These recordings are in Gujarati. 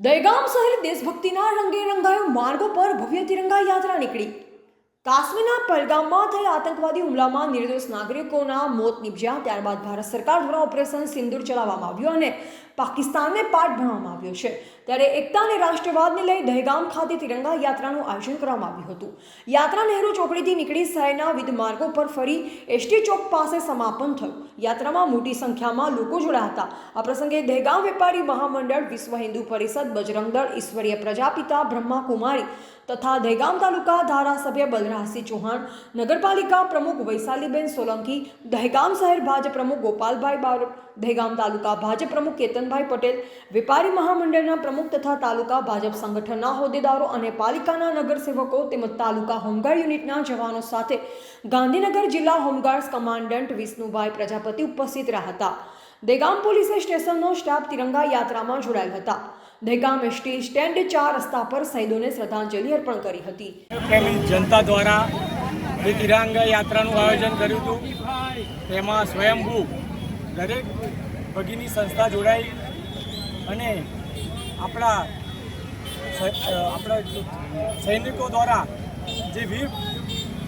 દહેગામ શહેર દેશભક્તિના રંગે રંગાયો માર્ગો પર ભવ્ય તિરંગા યાત્રા નીકળી। કાશ્મીરના પહેલગામમાં થયેલા આતંકવાદી હુમલામાં નિર્દોષ નાગરિકોના મોત નિપજ્યા ત્યારબાદ ભારત સરકાર દ્વારા ઓપરેશન સિંદૂર ચલાવવામાં આવ્યું અને પાકિસ્તાનને પાઠ ભણવામાં આવ્યો છે। ત્યારે એકતા અને રાષ્ટ્રવાદને લઈ દહેગામ ખાતે તિરંગા યાત્રાનું આયોજન કરવામાં આવ્યું હતું। યાત્રા નહેરુ ચોકડીથી નીકળી શહેરના વિવિધ માર્ગો પર ફરી એસટી ચોક પાસે સમાપન થયું। યાત્રામાં મોટી સંખ્યામાં લોકો જોડાયા હતા। આ પ્રસંગે દહેગામ વેપારી મહામંડળ, વિશ્વ હિન્દુ પરિષદ, બજરંગ દળ, ઈશ્વરીય પ્રજાપિતા બ્રહ્માકુમારી તથા દહેગામ તાલુકા ધારાસભ્ય બલરાજસિંહ ચૌહાણ, નગરપાલિકા પ્રમુખ વૈશાલીબેન સોલંકી, દહેગામ શહેર ભાજપ પ્રમુખ ગોપાલભાઈ બારોટ, દહેગામ તાલુકા ભાજપ પ્રમુખ કેતનભાઈ પટેલ, વેપારી મહામંડળના પ્રમુખ તથા તાલુકા ભાજપ સંગઠનના હોદ્દેદારો અને પાલિકાના નગરસેવકો તેમજ તાલુકા હોમગાર્ડ યુનિટના જવાનો સાથે ગાંધીનગર જિલ્લા હોમગાર્ડ્સ કમાન્ડન્ટ વિષ્ણુભાઈ પ્રજાપતિ ઉપસ્થિત રહ્યા હતા। દહેગામ પોલીસ સ્ટેશનનો સ્ટાફ તિરંગા યાત્રામાં જોડાયેલ હતા। દહેગામ એસટી સ્ટેન્ડ 4 રસ્તા પર શહીદોને શ્રદ્ધાંજલિ અર્પણ કરી હતી। જનતા દ્વારા એ તિરંગા યાત્રાનું આયોજન કર્યું હતું। તેમાં સ્વયંભૂ દરેક ભગીની સંસ્થા જોડાઈ અને આપણા સૈનિકો દ્વારા જે વીર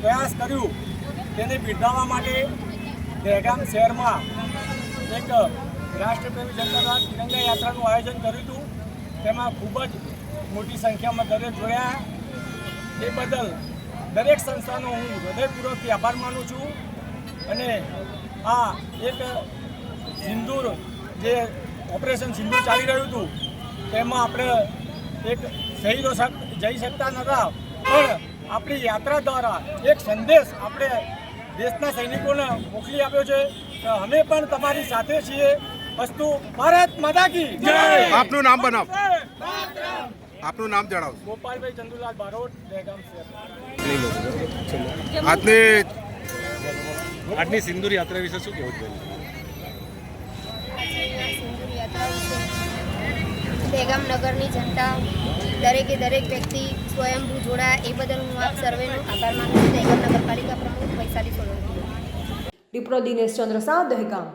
પ્રયાસ કર્યું તેને બિરદાવવા માટે દહેગામ શહેરમાં એક રાષ્ટ્રપ્રેમી જનતા દ્વારા તિરંગા યાત્રાનું આયોજન કર્યું હતું। તેમાં ખૂબ જ મોટી સંખ્યામાં દરેક જોડાયા। એ બદલ દરેક સંસ્થાનો હું હૃદયપૂર્વકથી આભાર માનું છું। અને આ એક સિંદૂર જે ઓપરેશન સિંદૂર ચાલી રહ્યું હતું તેમાં આપણે એક શહીદો જઈ શકતા નહોતા, પણ આપણી યાત્રા દ્વારા એક સંદેશ આપણે દેશના સૈનિકોને મોકલી આપ્યો છે કે અમે પણ તમારી સાથે છીએ। અસ્તુ ભારત માતા કી જય। આપનું નામ બનાવો, આપનું નામ જણાવો। ગોપાલભાઈ ચંદુલાલ બારોટ, દહેગામ શહેર। આજની સિંદૂર યાત્રા વિશે શું કહેવું છે? સિંદૂર યાત્રા વિશે દહેગામ નગરની જનતા દરેકે દરેક વ્યક્તિ સ્વયંભૂ જોડાયા એ બદલ હું આપ સર્વેનો આભાર માનું છું। દહેગામ નગરપાલિકા પ્રમુખ વૈશાલી સોલંકી। રિપ્રો દિનેશ ચંદ્ર શાહ, દહેગામ।